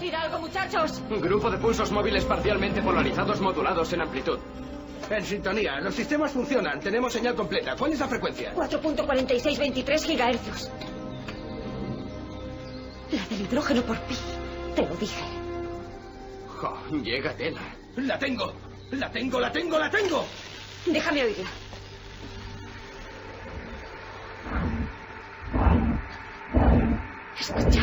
decir algo, muchachos? Un grupo de pulsos móviles parcialmente polarizados modulados en amplitud. En sintonía. Los sistemas funcionan. Tenemos señal completa. ¿Cuál es la frecuencia? 4.4623 gigahercios. La del hidrógeno por pi. Te lo dije. Jo, llega tela. ¡La tengo! ¡La tengo, la tengo, la tengo! Déjame oírla. Escucha.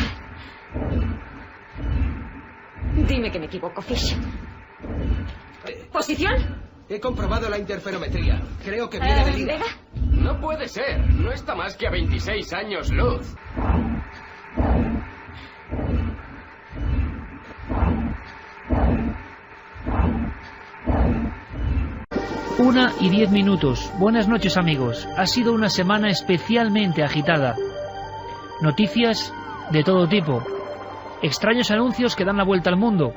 Dime que me equivoco, Fish. ¿Posición? He comprobado la interferometría. Creo que viene del ¿Vega? No puede ser. No está más que a 26 años luz. 1:10. Buenas noches, amigos. Ha sido una semana especialmente agitada. Noticias de todo tipo. Extraños anuncios que dan la vuelta al mundo.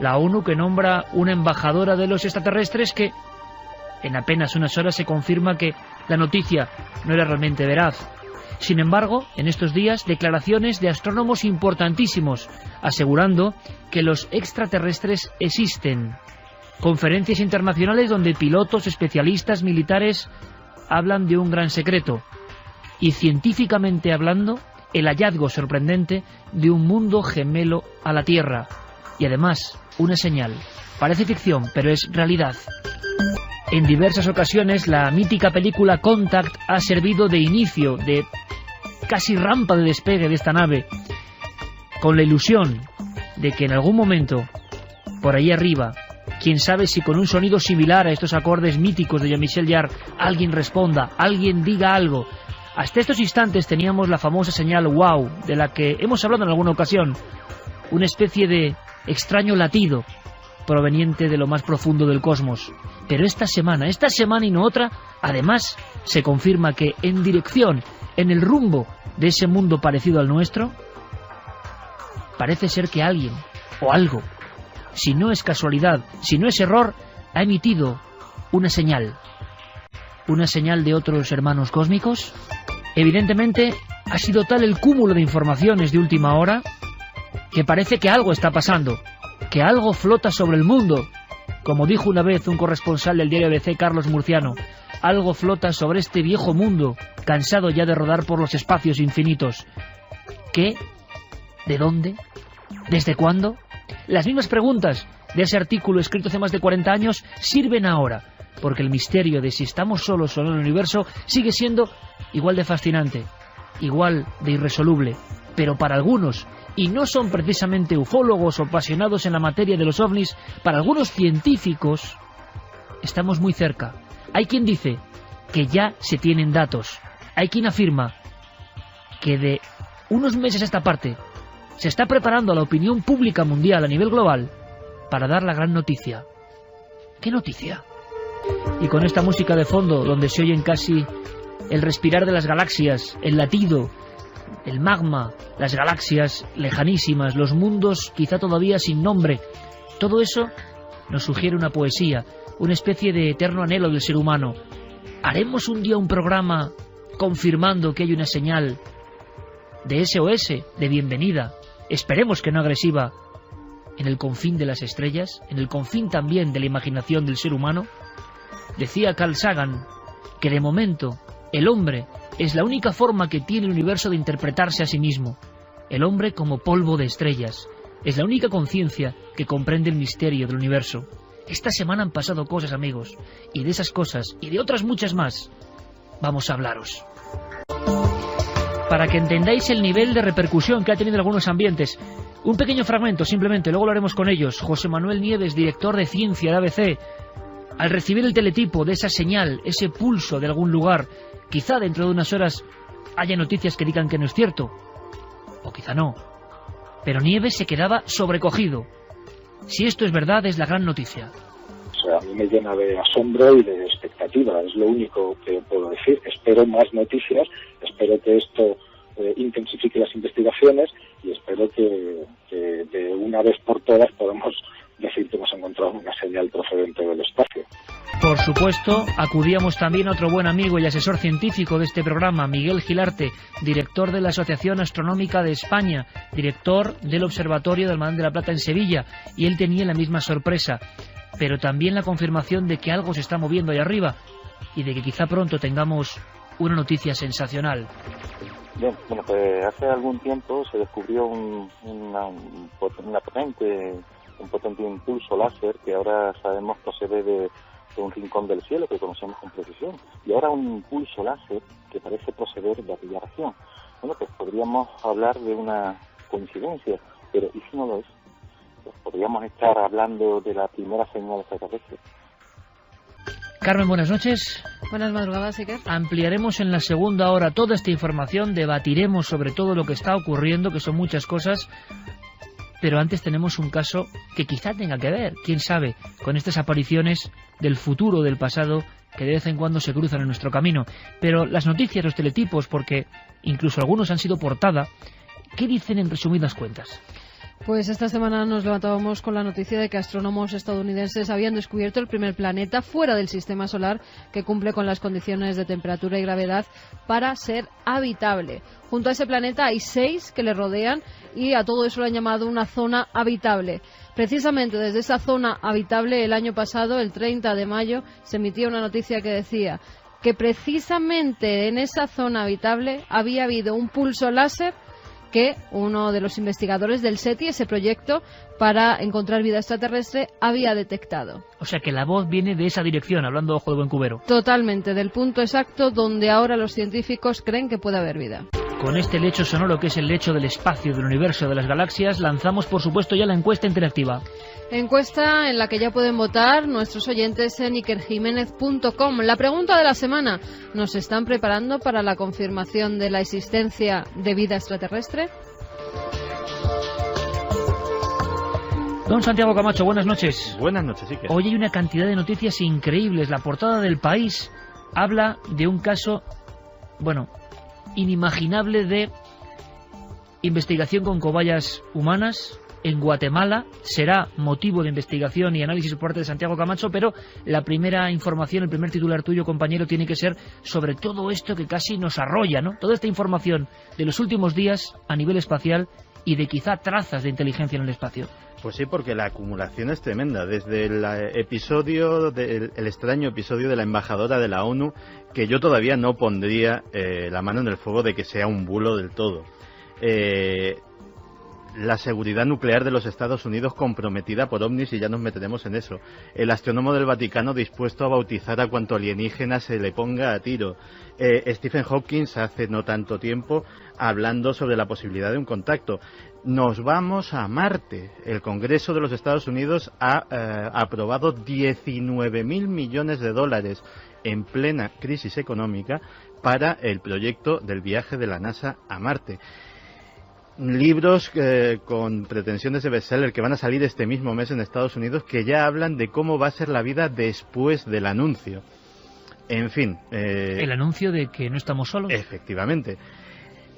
La ONU que nombra una embajadora de los extraterrestres que en apenas unas horas se confirma que la noticia no era realmente veraz. Sin embargo, en estos días, declaraciones de astrónomos importantísimos asegurando que los extraterrestres existen. Conferencias internacionales donde pilotos, especialistas, militares hablan de un gran secreto. Y científicamente hablando, el hallazgo sorprendente de un mundo gemelo a la Tierra. Y además, una señal. Parece ficción, pero es realidad. En diversas ocasiones, la mítica película Contact ha servido de inicio, de casi rampa de despegue de esta nave, con la ilusión de que en algún momento, por ahí arriba, quién sabe si con un sonido similar a estos acordes míticos de Jean-Michel Jarre, alguien responda, alguien diga algo. Hasta estos instantes teníamos la famosa señal wow, de la que hemos hablado en alguna ocasión, una especie de extraño latido proveniente de lo más profundo del cosmos. Pero esta semana y no otra, además se confirma que en dirección, en el rumbo de ese mundo parecido al nuestro, parece ser que alguien o algo, si no es casualidad, si no es error, ha emitido una señal. ¿Una señal de otros hermanos cósmicos? Evidentemente, ha sido tal el cúmulo de informaciones de última hora que parece que algo está pasando, que algo flota sobre el mundo. Como dijo una vez un corresponsal del diario ABC, Carlos Murciano, algo flota sobre este viejo mundo, cansado ya de rodar por los espacios infinitos. ¿Qué? ¿De dónde? ¿Desde cuándo? Las mismas preguntas de ese artículo escrito hace más de 40 años sirven ahora, porque el misterio de si estamos solos o no en el universo sigue siendo igual de fascinante, igual de irresoluble. Pero para algunos, y no son precisamente ufólogos o apasionados en la materia de los ovnis, para algunos científicos estamos muy cerca. Hay quien dice que ya se tienen datos. Hay quien afirma que de unos meses a esta parte se está preparando a la opinión pública mundial a nivel global para dar la gran noticia. ¿Qué noticia? Y con esta música de fondo, donde se oyen casi el respirar de las galaxias, el latido, el magma, las galaxias lejanísimas, los mundos quizá todavía sin nombre, todo eso nos sugiere una poesía, una especie de eterno anhelo del ser humano. ¿Haremos un día un programa confirmando que hay una señal de SOS, de bienvenida, esperemos que no agresiva, en el confín de las estrellas, en el confín también de la imaginación del ser humano? Decía Carl Sagan que de momento el hombre es la única forma que tiene el universo de interpretarse a sí mismo. El hombre como polvo de estrellas. Es la única conciencia que comprende el misterio del universo. Esta semana han pasado cosas, amigos, y de esas cosas, y de otras muchas más, vamos a hablaros. Para que entendáis el nivel de repercusión que ha tenido en algunos ambientes, un pequeño fragmento simplemente, luego lo haremos con ellos. José Manuel Nieves, director de ciencia de ABC, al recibir el teletipo de esa señal, ese pulso de algún lugar, quizá dentro de unas horas haya noticias que digan que no es cierto, o quizá no, pero Nieves se quedaba sobrecogido. Si esto es verdad, es la gran noticia. O sea, a mí me llena de asombro y de expectativa, es lo único que puedo decir. Espero más noticias, espero que esto intensifique las investigaciones y espero que de una vez por todas podamos decir que hemos encontrado una señal procedente del espacio. Por supuesto, acudíamos también a otro buen amigo y asesor científico de este programa, Miguel Gilarte, director de la Asociación Astronómica de España, director del Observatorio del Mar de la Plata en Sevilla, y él tenía la misma sorpresa, pero también la confirmación de que algo se está moviendo ahí arriba y de que quizá pronto tengamos una noticia sensacional. Bien, bueno, pues hace algún tiempo se descubrió un potente impulso láser que ahora sabemos procede de un rincón del cielo que conocemos con precisión, y ahora un impulso láser que parece proceder de aquella región. Bueno, pues podríamos hablar de una coincidencia, pero ¿y si no lo es? Pues podríamos estar hablando de la primera señal extraterrestre. Carmen, buenas noches. Buenas madrugadas, Iker. Ampliaremos en la segunda hora toda esta información, debatiremos sobre todo lo que está ocurriendo, que son muchas cosas, pero antes tenemos un caso que quizá tenga que ver, quién sabe, con estas apariciones del futuro o del pasado que de vez en cuando se cruzan en nuestro camino. Pero las noticias, los teletipos, porque incluso algunos han sido portada, ¿qué dicen en resumidas cuentas? Pues esta semana nos levantábamos con la noticia de que astrónomos estadounidenses habían descubierto el primer planeta fuera del sistema solar que cumple con las condiciones de temperatura y gravedad para ser habitable. Junto a ese planeta hay 6 que le rodean y a todo eso lo han llamado una zona habitable. Precisamente desde esa zona habitable, el año pasado, el 30 de mayo, se emitía una noticia que decía que precisamente en esa zona habitable había habido un pulso láser que uno de los investigadores del SETI, ese proyecto para encontrar vida extraterrestre, había detectado. O sea que la voz viene de esa dirección, hablando ojo de buen cubero. Totalmente, del punto exacto donde ahora los científicos creen que puede haber vida. Con este lecho sonoro que es el lecho del espacio, del universo, de las galaxias, lanzamos por supuesto ya la encuesta interactiva. Encuesta en la que ya pueden votar nuestros oyentes en ikerjimenez.com. La pregunta de la semana: ¿nos están preparando para la confirmación de la existencia de vida extraterrestre? Don Santiago Camacho, buenas noches. Buenas noches, Iker. Hoy hay una cantidad de noticias increíbles. La portada del País habla de un caso, inimaginable de investigación con cobayas humanas en Guatemala. Será motivo de investigación y análisis por parte de Santiago Camacho, pero la primera información, el primer titular tuyo, compañero, tiene que ser sobre todo esto que casi nos arrolla, ¿no? Toda esta información de los últimos días a nivel espacial y de quizá trazas de inteligencia en el espacio. Pues sí, porque la acumulación es tremenda. Desde el extraño episodio de la embajadora de la ONU, que yo todavía no pondría la mano en el fuego de que sea un bulo del todo. La seguridad nuclear de los Estados Unidos comprometida por ovnis, y ya nos meteremos en eso. El astrónomo del Vaticano dispuesto a bautizar a cuanto alienígena se le ponga a tiro. Stephen Hawking hace no tanto tiempo hablando sobre la posibilidad de un contacto. Nos vamos a Marte. El Congreso de los Estados Unidos ha aprobado 19.000 millones de dólares en plena crisis económica para el proyecto del viaje de la NASA a Marte. Libros con pretensiones de bestseller que van a salir este mismo mes en Estados Unidos, que ya hablan de cómo va a ser la vida después del anuncio. En fin. El anuncio de que no estamos solos. Efectivamente.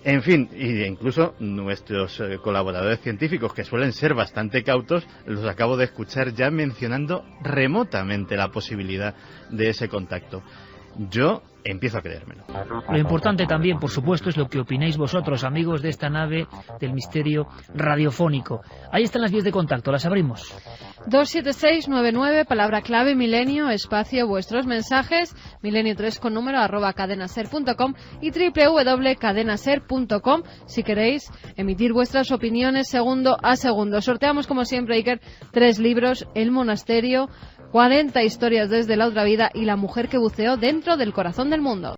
En fin, e incluso nuestros colaboradores científicos, que suelen ser bastante cautos, los acabo de escuchar ya mencionando remotamente la posibilidad de ese contacto. Yo empiezo a creérmelo. Lo importante también, por supuesto, es lo que opináis vosotros, amigos de esta nave del misterio radiofónico. Ahí están las vías de contacto, las abrimos. 27699, palabra clave milenio, espacio, vuestros mensajes, milenio3 con número @cadenaser.com y www.cadenaser.com si queréis emitir vuestras opiniones segundo a segundo. Sorteamos como siempre, Iker, 3 libros: El monasterio, 40 historias desde la otra vida y La mujer que buceó dentro del corazón del mundo.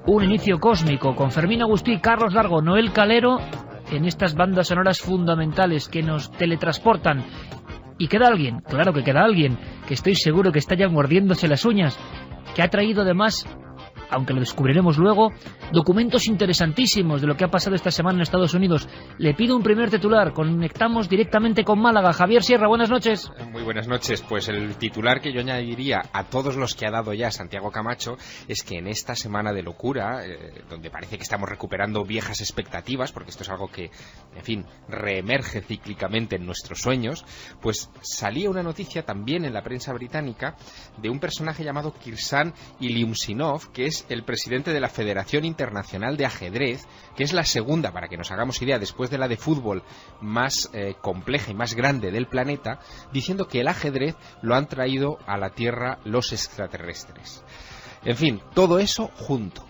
Un inicio cósmico con Fermín Agustí, Carlos Largo, Noel Calero en estas bandas sonoras fundamentales que nos teletransportan. Y queda alguien, claro que queda alguien, que estoy seguro que está ya mordiéndose las uñas, que ha traído además aunque lo descubriremos luego, documentos interesantísimos de lo que ha pasado esta semana en Estados Unidos. Le pido un primer titular, conectamos directamente con Málaga. Javier Sierra, buenas noches. Muy buenas noches. Pues el titular que yo añadiría a todos los que ha dado ya Santiago Camacho es que en esta semana de locura, donde parece que estamos recuperando viejas expectativas, porque esto es algo que, en fin, reemerge cíclicamente en nuestros sueños, pues salía una noticia también en la prensa británica de un personaje llamado Kirsan Ilyumzhinov, que es el presidente de la Federación Internacional de Ajedrez, que es la segunda, para que nos hagamos idea, después de la de fútbol, más compleja y más grande del planeta, diciendo que el ajedrez lo han traído a la Tierra los extraterrestres. En fin, todo eso junto.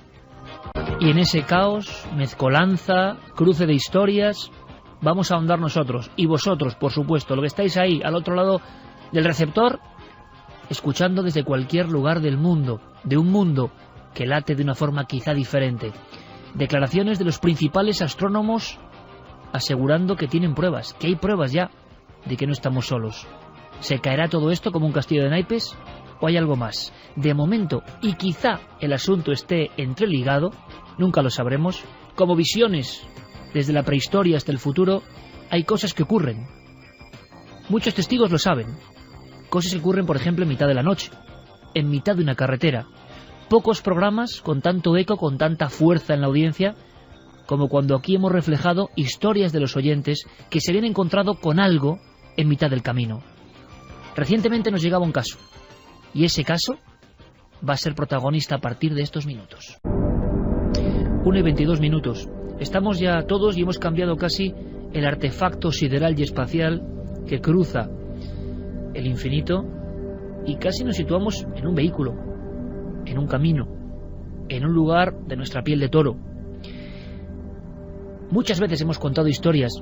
Y en ese caos, mezcolanza, cruce de historias, vamos a ahondar nosotros, y vosotros, por supuesto, lo que estáis ahí, al otro lado del receptor, escuchando desde cualquier lugar del mundo, de un mundo que late de una forma quizá diferente. Declaraciones de los principales astrónomos asegurando que tienen pruebas, que hay pruebas ya de que no estamos solos. ¿Se caerá todo esto como un castillo de naipes o hay algo más? De momento, y quizá el asunto esté entreligado, nunca lo sabremos, como visiones desde la prehistoria hasta el futuro, hay cosas que ocurren. Muchos testigos lo saben. Cosas que ocurren, por ejemplo, en mitad de la noche, en mitad de una carretera. Pocos programas con tanto eco, con tanta fuerza en la audiencia, como cuando aquí hemos reflejado historias de los oyentes que se habían encontrado con algo en mitad del camino. Recientemente nos llegaba un caso, y ese caso va a ser protagonista a partir de estos minutos. 1:22. Estamos ya todos y hemos cambiado casi el artefacto sideral y espacial que cruza el infinito y casi nos situamos en un vehículo, en un camino, en un lugar de nuestra piel de toro. Muchas veces hemos contado historias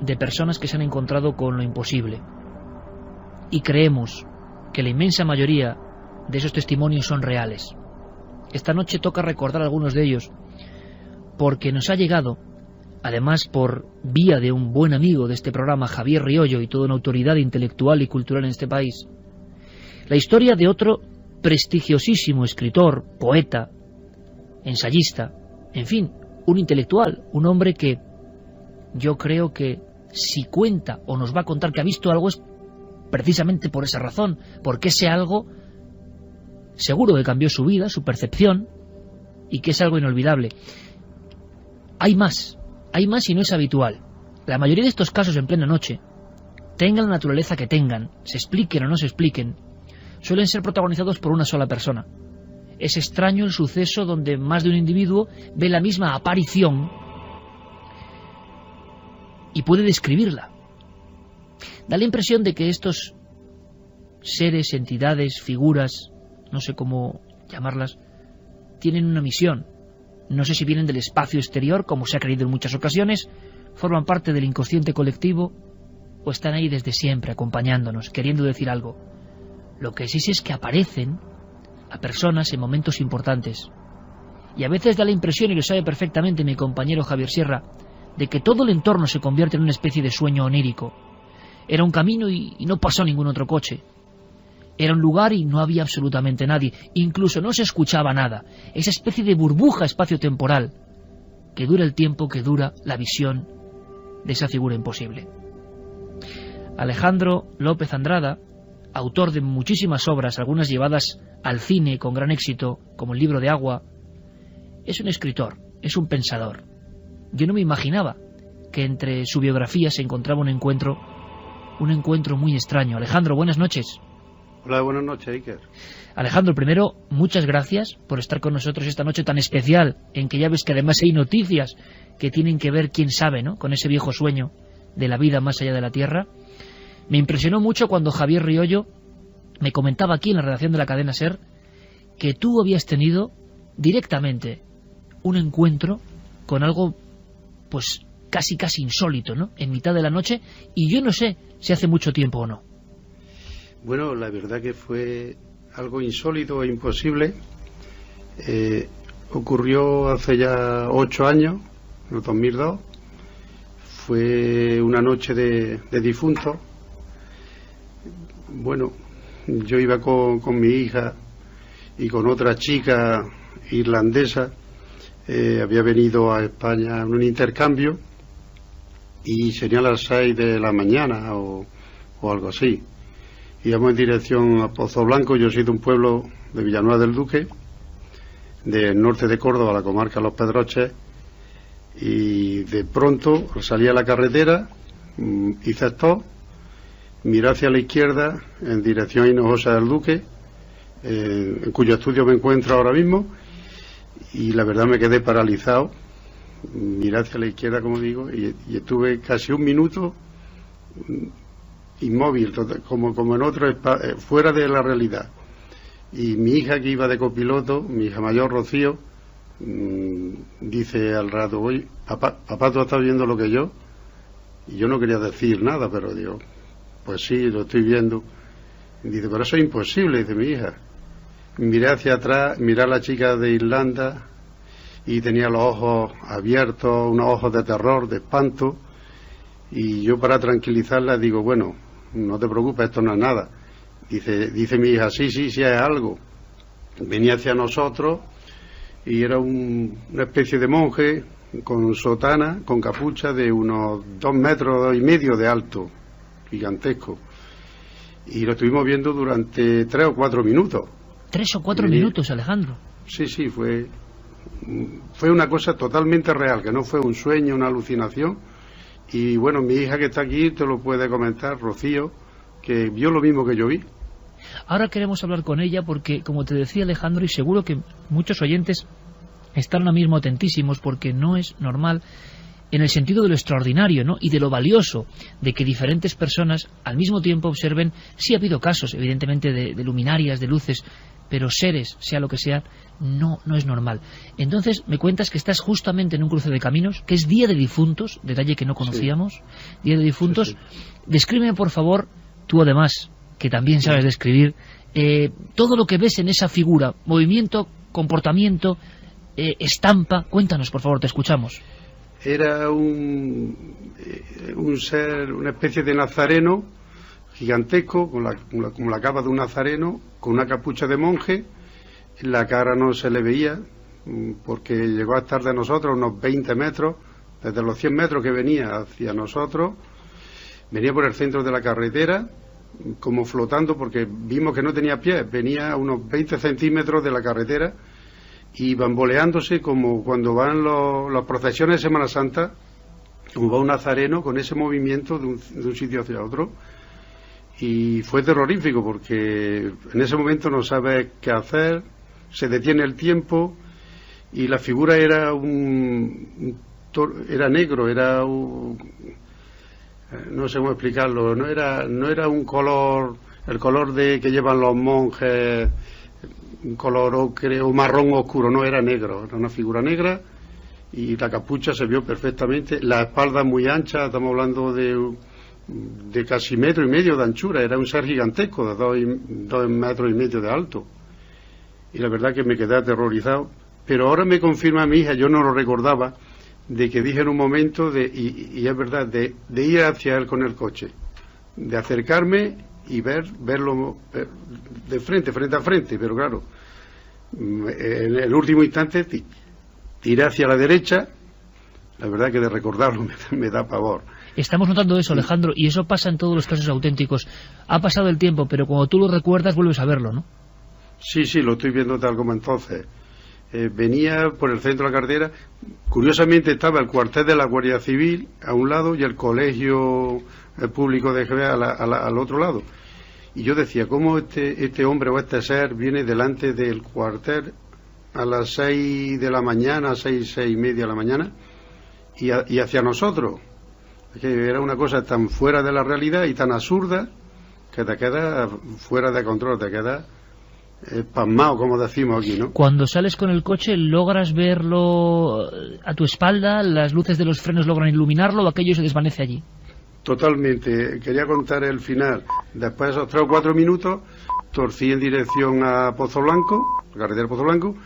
de personas que se han encontrado con lo imposible y creemos que la inmensa mayoría de esos testimonios son reales. Esta noche toca recordar algunos de ellos porque nos ha llegado, además por vía de un buen amigo de este programa, Javier Riollo, y toda una autoridad intelectual y cultural en este país, la historia de otro prestigiosísimo escritor, poeta, ensayista, en fin, un intelectual, un hombre que yo creo que si cuenta o nos va a contar que ha visto algo es precisamente por esa razón, porque ese algo seguro que cambió su vida, su percepción, y que es algo inolvidable. Hay más y no es habitual. La mayoría de estos casos en plena noche, tengan la naturaleza que tengan, se expliquen o no se expliquen, suelen ser protagonizados por una sola persona. Es extraño el suceso donde más de un individuo ve la misma aparición y puede describirla. Da la impresión de que estos seres, entidades, figuras, no sé cómo llamarlas, tienen una misión. No sé si vienen del espacio exterior, como se ha creído en muchas ocasiones, forman parte del inconsciente colectivo o están ahí desde siempre acompañándonos, queriendo decir algo. Lo que sí sé es que aparecen a personas en momentos importantes. Y a veces da la impresión, y lo sabe perfectamente mi compañero Javier Sierra, de que todo el entorno se convierte en una especie de sueño onírico. Era un camino y no pasó ningún otro coche. Era un lugar y no había absolutamente nadie. Incluso no se escuchaba nada. Esa especie de burbuja espacio-temporal que dura el tiempo que dura la visión de esa figura imposible. Alejandro López Andrada, autor de muchísimas obras, algunas llevadas al cine con gran éxito, como El libro de agua, es un escritor, es un pensador. Yo no me imaginaba que entre su biografía se encontraba un encuentro muy extraño. Alejandro, buenas noches. Hola, buenas noches, Iker. Alejandro, primero, muchas gracias por estar con nosotros esta noche tan especial, en que ya ves que además hay noticias que tienen que ver, quién sabe, ¿no?, con ese viejo sueño de la vida más allá de la Tierra. Me impresionó mucho cuando Javier Riollo me comentaba aquí en la redacción de la cadena SER que tú habías tenido directamente un encuentro con algo, pues casi insólito, ¿no?, en mitad de la noche, y yo no sé si hace mucho tiempo o no. Bueno, la verdad que fue algo insólito e imposible. Ocurrió hace ya 8 años, en el 2002. Fue una noche de difuntos. Bueno, yo iba con mi hija y con otra chica irlandesa, había venido a España en un intercambio y serían las 6 de la mañana o algo así. Íbamos en dirección a Pozo Blanco. Yo soy de un pueblo de Villanueva del Duque, del norte de Córdoba, la comarca Los Pedroches, y de pronto salí a la carretera, hice stop, miré hacia la izquierda en dirección a Hinojosa del Duque, en cuyo estudio me encuentro ahora mismo, y la verdad me quedé paralizado. Miré hacia la izquierda, como digo, y estuve casi un minuto inmóvil, como en otro fuera de la realidad. Y mi hija, que iba de copiloto, mi hija mayor, Rocío, dice al rato: oye, papá, ¿tú estás viendo lo que yo? Y yo no quería decir nada, pero digo, pues sí, lo estoy viendo. Y dice, pero eso es imposible, dice mi hija. Miré hacia atrás, miré a la chica de Irlanda y tenía los ojos abiertos, unos ojos de terror, de espanto, y yo, para tranquilizarla, digo, bueno, no te preocupes, esto no es nada. Dice mi hija, sí, es algo. Venía hacia nosotros y era una especie de monje con sotana, con capucha, de unos 2 metros y medio de alto, gigantesco, y lo estuvimos viendo durante 3 o 4 minutos. 3 o 4 minutos, Alejandro. Sí, fue una cosa totalmente real, que no fue un sueño, una alucinación. Y bueno, mi hija, que está aquí, te lo puede comentar, Rocío, que vio lo mismo que yo vi. Ahora queremos hablar con ella porque, como te decía, Alejandro, y seguro que muchos oyentes están ahora mismo atentísimos, porque no es normal, en el sentido de lo extraordinario, ¿no?, y de lo valioso de que diferentes personas al mismo tiempo observen. Sí ha habido casos, evidentemente, de luminarias, de luces, pero seres, sea lo que sea, no es normal. Entonces me cuentas que estás justamente en un cruce de caminos, que es Día de Difuntos, detalle que no conocíamos. Sí. Día de Difuntos. Sí. Descríbeme, por favor, tú además, que también sabes describir, todo lo que ves en esa figura, movimiento, comportamiento, estampa. Cuéntanos, por favor, te escuchamos. Era un ser, una especie de nazareno gigantesco, con la capa de un nazareno, con una capucha de monje. La cara no se le veía, porque llegó a estar de nosotros unos 20 metros, desde los 100 metros que venía hacia nosotros. Venía por el centro de la carretera, como flotando, porque vimos que no tenía pies, venía a unos 20 centímetros de la carretera, y bamboleándose como cuando van las procesiones de Semana Santa, como va un nazareno, con ese movimiento de un sitio hacia otro. Y fue terrorífico, porque en ese momento no sabes qué hacer, se detiene el tiempo, y la figura era era negro, era no sé cómo explicarlo, no era un color, el color que llevan los monjes, un color ocre o marrón oscuro, no, era negro, era una figura negra, y la capucha se vio perfectamente, la espalda muy ancha, estamos hablando de casi 1,5 metros de anchura, era un ser gigantesco, de 2,5 metros de alto, y la verdad que me quedé aterrorizado. Pero ahora me confirma mi hija, yo no lo recordaba, de que dije en un momento, y es verdad, de ir hacia él con el coche, de acercarme y verlo de frente a frente, pero claro, en el último instante tiré hacia la derecha. La verdad que de recordarlo me da pavor. Estamos notando eso, Alejandro, y eso pasa en todos los casos auténticos. Ha pasado el tiempo, pero cuando tú lo recuerdas vuelves a verlo, ¿no? Sí, lo estoy viendo tal como entonces. Venía por el centro de la carretera. Curiosamente estaba el cuartel de la Guardia Civil a un lado y el colegio público de GB al otro lado. Y yo decía, ¿cómo este hombre o este ser viene delante del cuartel a las 6 de la mañana, 6:30 de la mañana, y hacia nosotros? Que era una cosa tan fuera de la realidad y tan absurda que te queda fuera de control, te queda pasmado, como decimos aquí, ¿no? Cuando sales con el coche, ¿logras verlo a tu espalda? ¿Las luces de los frenos logran iluminarlo o aquello se desvanece allí? Totalmente. Quería contar el final. Después de esos 3 o 4 minutos, torcí en dirección a Pozo Blanco, la carretera Pozo Blanco,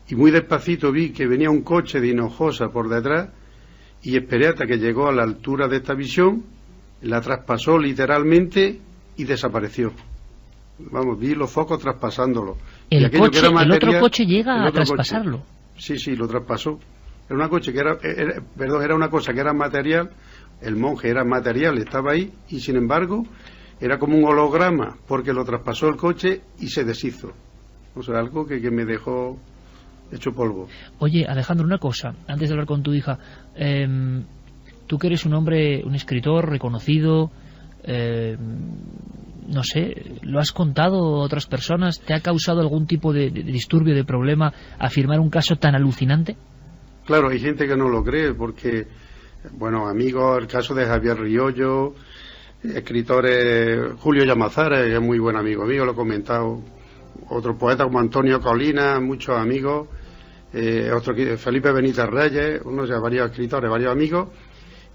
y muy despacito vi que venía un coche de Hinojosa por detrás, y esperé hasta que llegó a la altura de esta visión, la traspasó literalmente y desapareció. Vamos, vi los focos traspasándolo, El otro coche llega a traspasarlo. Sí, lo traspasó. Era una coche que era una cosa que era material, el monje era material, estaba ahí, y sin embargo era como un holograma, porque lo traspasó el coche y se deshizo. O sea, algo que me dejó hecho polvo. Oye, Alejandro, una cosa, antes de hablar con tu hija, tú que eres un hombre, un escritor reconocido, no sé, ¿lo has contado a otras personas? ¿Te ha causado algún tipo de disturbio, de problema, afirmar un caso tan alucinante? Claro, hay gente que no lo cree, porque, bueno, amigos, el caso de Javier Riollo, escritores, Julio Llamazares, que es muy buen amigo mío, lo he comentado, otro poeta como Antonio Colina, muchos amigos, otro Felipe Benítez Reyes, varios escritores, varios amigos,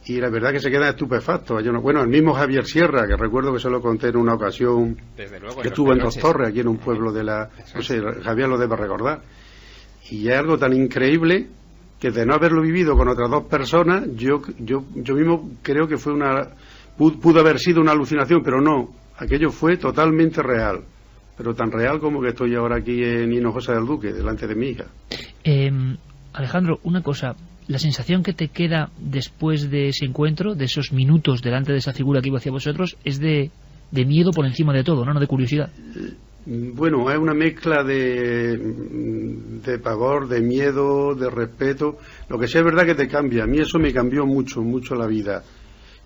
y la verdad que se quedan estupefactos. Bueno, el mismo Javier Sierra, que recuerdo que se lo conté en una ocasión, que estuvo en Dos Torres, aquí en un pueblo de la... No sé, Javier lo debe recordar. Y es algo tan increíble que de no haberlo vivido con otras dos personas, yo mismo creo que fue pudo haber sido una alucinación, pero no, aquello fue totalmente real, pero tan real como que estoy ahora aquí en Hinojosa del Duque, delante de mi hija. Alejandro, una cosa, la sensación que te queda después de ese encuentro, de esos minutos delante de esa figura que iba hacia vosotros, es de miedo por encima de todo, ¿no? No de curiosidad. Bueno, es una mezcla de pavor, de miedo, de respeto. Lo que sí es verdad que te cambia. A mí eso me cambió mucho la vida.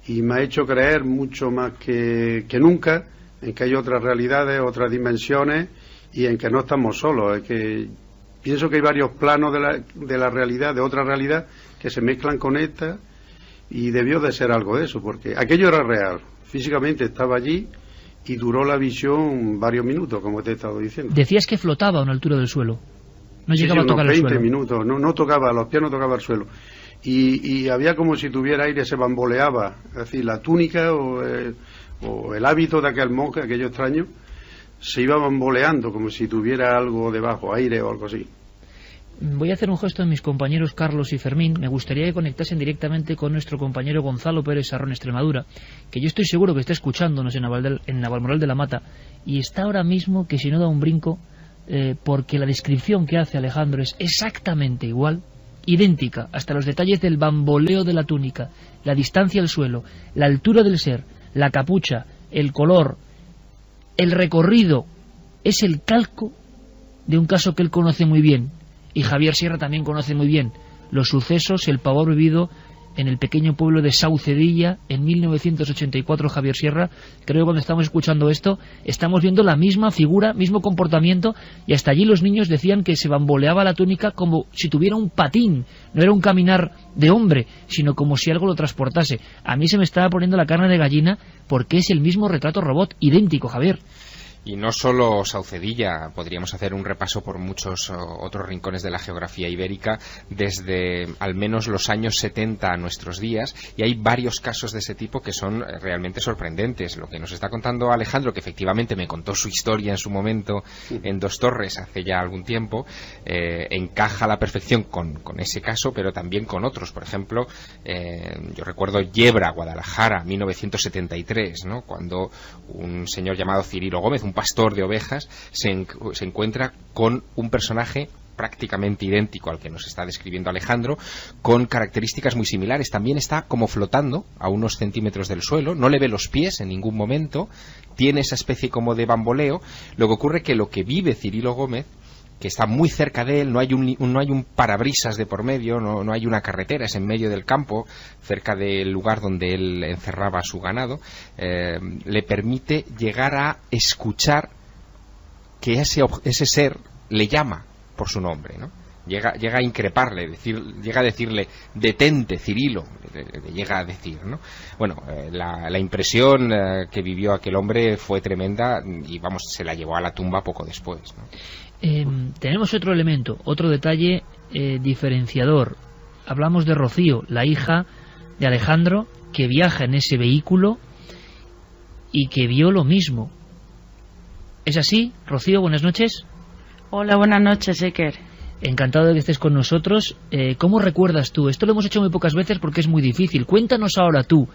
Y me ha hecho creer mucho más que nunca en que hay otras realidades, otras dimensiones, y en que no estamos solos. Es que pienso que hay varios planos de la realidad, de otra realidad, que se mezclan con esta, y debió de ser algo de eso, porque aquello era real. Físicamente estaba allí, y duró la visión varios minutos, como te he estado diciendo. Decías que flotaba a una altura del suelo. No llegaba a tocar el suelo. 20 minutos, no tocaba, los pies no tocaba el suelo. Y había como si tuviera aire, se bamboleaba. Es decir, la túnica o el hábito de aquel monje, aquello extraño, se iba bamboleando como si tuviera algo debajo, aire o algo así. Voy a hacer un gesto a mis compañeros Carlos y Fermín. Me gustaría que conectasen directamente con nuestro compañero Gonzalo Pérez Sarrón, Extremadura, que yo estoy seguro que está escuchándonos en Navalmoral de la Mata, y está ahora mismo que si no da un brinco, porque la descripción que hace Alejandro es exactamente igual, idéntica, hasta los detalles del bamboleo de la túnica, la distancia al suelo, la altura del ser, la capucha, el color, el recorrido. Es el calco de un caso que él conoce muy bien. Y Javier Sierra también conoce muy bien los sucesos, el pavor vivido en el pequeño pueblo de Saucedilla en 1984. Javier Sierra, creo que cuando estamos escuchando esto estamos viendo la misma figura, mismo comportamiento, y hasta allí los niños decían que se bamboleaba la túnica como si tuviera un patín. No era un caminar de hombre, sino como si algo lo transportase. A mí se me estaba poniendo la carne de gallina, porque es el mismo retrato robot, idéntico, Javier. Y no solo Saucedilla, podríamos hacer un repaso por muchos otros rincones de la geografía ibérica, desde al menos los años 70 a nuestros días, y hay varios casos de ese tipo que son realmente sorprendentes. Lo que nos está contando Alejandro, que efectivamente me contó su historia en su momento en Dos Torres hace ya algún tiempo, encaja a la perfección con ese caso, pero también con otros. Por ejemplo, yo recuerdo Yebra, Guadalajara, 1973, ¿no? Cuando un señor llamado Cirilo Gómez, un pastor de ovejas, se encuentra con un personaje prácticamente idéntico al que nos está describiendo Alejandro, con características muy similares. También está como flotando a unos centímetros del suelo, no le ve los pies en ningún momento, tiene esa especie como de bamboleo. Lo que ocurre que lo que vive Cirilo Gómez, que está muy cerca de él, no hay un parabrisas de por medio, no hay una carretera, es en medio del campo, cerca del lugar donde él encerraba su ganado, le permite llegar a escuchar que ese ser le llama por su nombre, ¿no? Llega a increparle, llega a decirle: detente, Cirilo, le llega a decir, ¿no? Bueno, la impresión que vivió aquel hombre fue tremenda, y vamos, se la llevó a la tumba poco después, ¿no? Tenemos otro elemento, otro detalle diferenciador. Hablamos de Rocío, la hija de Alejandro, que viaja en ese vehículo y que vio lo mismo. ¿Es así, Rocío? Buenas noches. Hola, buenas noches, Iker. Encantado de que estés con nosotros. ¿Cómo recuerdas tú? Esto lo hemos hecho muy pocas veces porque es muy difícil. Cuéntanos ahora tú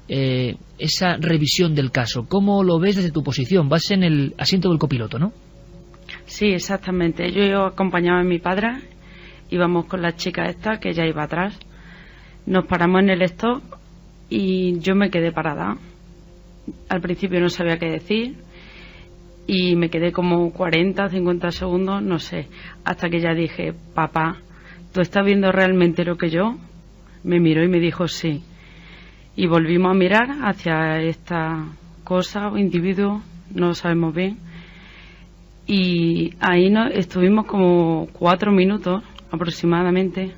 esa revisión del caso. ¿Cómo lo ves desde tu posición? Vas en el asiento del copiloto, ¿no? Sí, exactamente. Yo acompañaba a mi padre, íbamos con la chica esta, que ya iba atrás. Nos paramos en el stop y yo me quedé parada. Al principio no sabía qué decir y me quedé como 40, 50 segundos, no sé, hasta que ya dije: papá, ¿tú estás viendo realmente lo que yo? Me miró y me dijo sí. Y volvimos a mirar hacia esta cosa o individuo, no lo sabemos bien. Y ahí estuvimos como 4 minutos aproximadamente.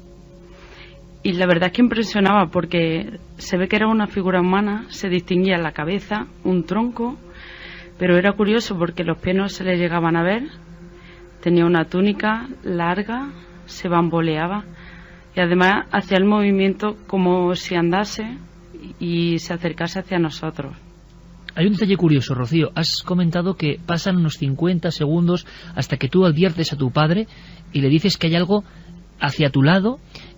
Y la verdad es que impresionaba porque se ve que era una figura humana, se distinguía la cabeza, un tronco, pero era curioso porque los pies no se le llegaban a ver. Tenía una túnica larga, se bamboleaba y además hacía el movimiento como si andase y se acercase hacia nosotros. Hay un detalle curioso, Rocío. Has comentado que pasan unos 50 segundos hasta que tú adviertes a tu padre y le dices que hay algo hacia tu lado,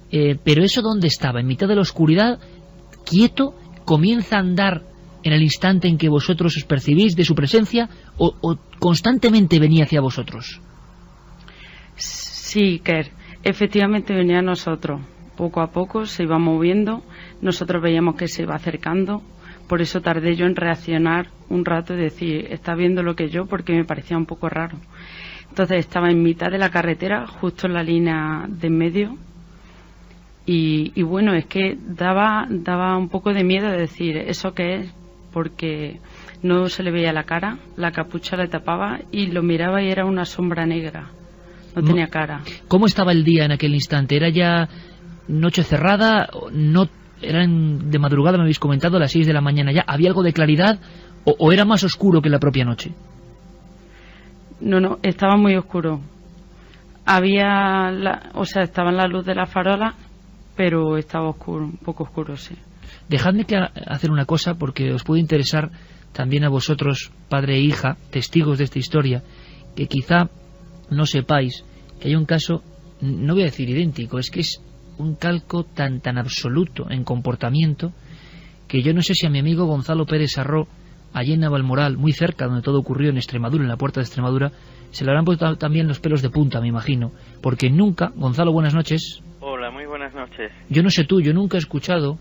pero ¿eso dónde estaba? ¿En mitad de la oscuridad, quieto, comienza a andar en el instante en que vosotros os percibís de su presencia o constantemente venía hacia vosotros? Sí, Iker, efectivamente venía a nosotros. Poco a poco se iba moviendo, nosotros veíamos que se iba acercando. Por eso tardé yo en reaccionar un rato y decir: está viendo lo que yo, porque me parecía un poco raro. Entonces estaba en mitad de la carretera, justo en la línea de en medio. Y bueno, es que daba un poco de miedo de decir: ¿eso qué es? Porque no se le veía la cara, la capucha le tapaba y lo miraba y era una sombra negra. No tenía cara. ¿Cómo estaba el día en aquel instante? ¿Era ya noche cerrada? ¿No? ¿Eran de madrugada, me habéis comentado, a las 6 de la mañana ya? ¿Había algo de claridad o era más oscuro que la propia noche? No, estaba muy oscuro. Estaba en la luz de la farola, pero estaba oscuro, un poco oscuro, sí. Dejadme hacer una cosa, porque os puede interesar también a vosotros, padre e hija, testigos de esta historia, que quizá no sepáis que hay un caso, no voy a decir idéntico, es que es un calco tan absoluto en comportamiento que yo no sé si a mi amigo Gonzalo Pérez Sarró, allí en Navalmoral, muy cerca donde todo ocurrió, en Extremadura, en la puerta de Extremadura, se le habrán puesto también los pelos de punta, me imagino, porque nunca, Gonzalo, buenas noches. Hola, muy buenas noches. Yo no sé tú, yo nunca he escuchado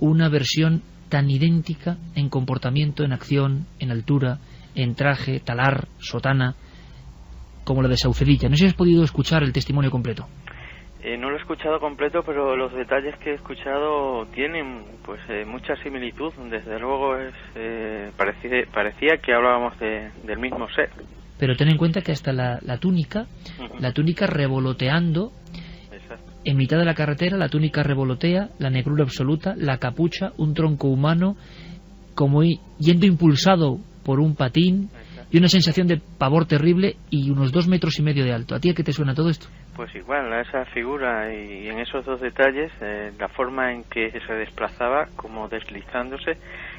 una versión tan idéntica en comportamiento, en acción, en altura, en traje, talar, sotana, como la de Saucedilla. No sé si has podido escuchar el testimonio completo. No lo he escuchado completo, pero los detalles que he escuchado tienen mucha similitud. Desde luego parecía que hablábamos del mismo ser. Pero ten en cuenta que hasta la túnica, la túnica revoloteando, en mitad de la carretera, la túnica revolotea, la negrura absoluta, la capucha, un tronco humano, como yendo impulsado por un patín, y una sensación de pavor terrible y unos 2,5 metros de alto. ¿A ti a qué te suena todo esto? Pues igual, a esa figura y en esos dos detalles, la forma en que se desplazaba, como deslizándose,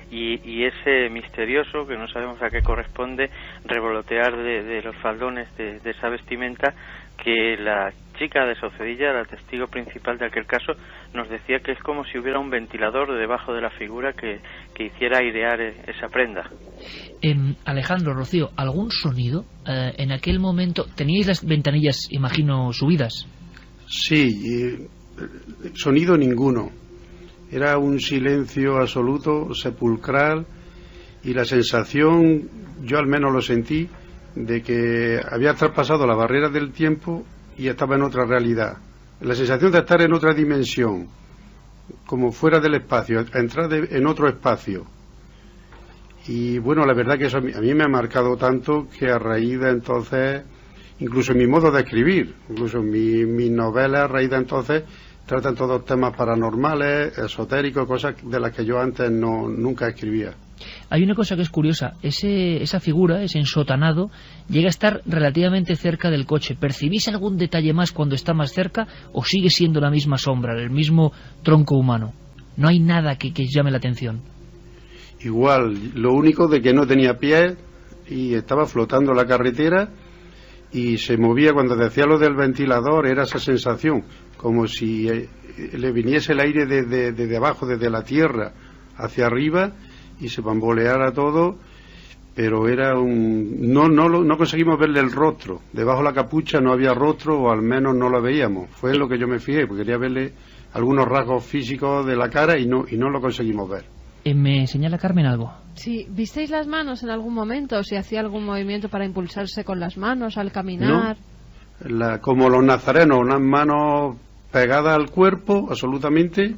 y ese misterioso, que no sabemos a qué corresponde, revolotear de los faldones de esa vestimenta, que la chica de Saucedilla, la testigo principal de aquel caso, nos decía que es como si hubiera un ventilador debajo de la figura que hiciera airear esa prenda. Alejandro, Rocío, ¿algún sonido en aquel momento? ¿Teníais las ventanillas, imagino, subidas? Sí, sonido ninguno. Era un silencio absoluto, sepulcral, y la sensación, yo al menos lo sentí, de que había traspasado la barrera del tiempo y estaba en otra realidad. La sensación de estar en otra dimensión, como fuera del espacio, entrar en otro espacio. Y bueno, la verdad que eso a mí me ha marcado tanto que a raíz de entonces, incluso en mi modo de escribir, incluso en mis novelas, a raíz de entonces, tratan todos temas paranormales, esotéricos, cosas de las que yo antes nunca escribía. Hay una cosa que es curiosa, esa figura, ese ensotanado, llega a estar relativamente cerca del coche. ¿Percibís algún detalle más cuando está más cerca o sigue siendo la misma sombra, el mismo tronco humano? No hay nada que llame la atención. Igual, lo único de que no tenía pies y estaba flotando la carretera y se movía. Cuando decía lo del ventilador, era esa sensación, como si le viniese el aire desde abajo, desde la tierra hacia arriba, y se bamboleara todo. pero era no conseguimos verle el rostro. Debajo de la capucha no había rostro, o al menos no lo veíamos. Fue en lo que yo me fijé, porque quería verle algunos rasgos físicos de la cara y no lo conseguimos ver. ¿Me señala Carmen algo? Sí, ¿visteis las manos en algún momento? ¿Si hacía algún movimiento para impulsarse con las manos al caminar? No, como los nazarenos, unas manos pegadas al cuerpo, absolutamente.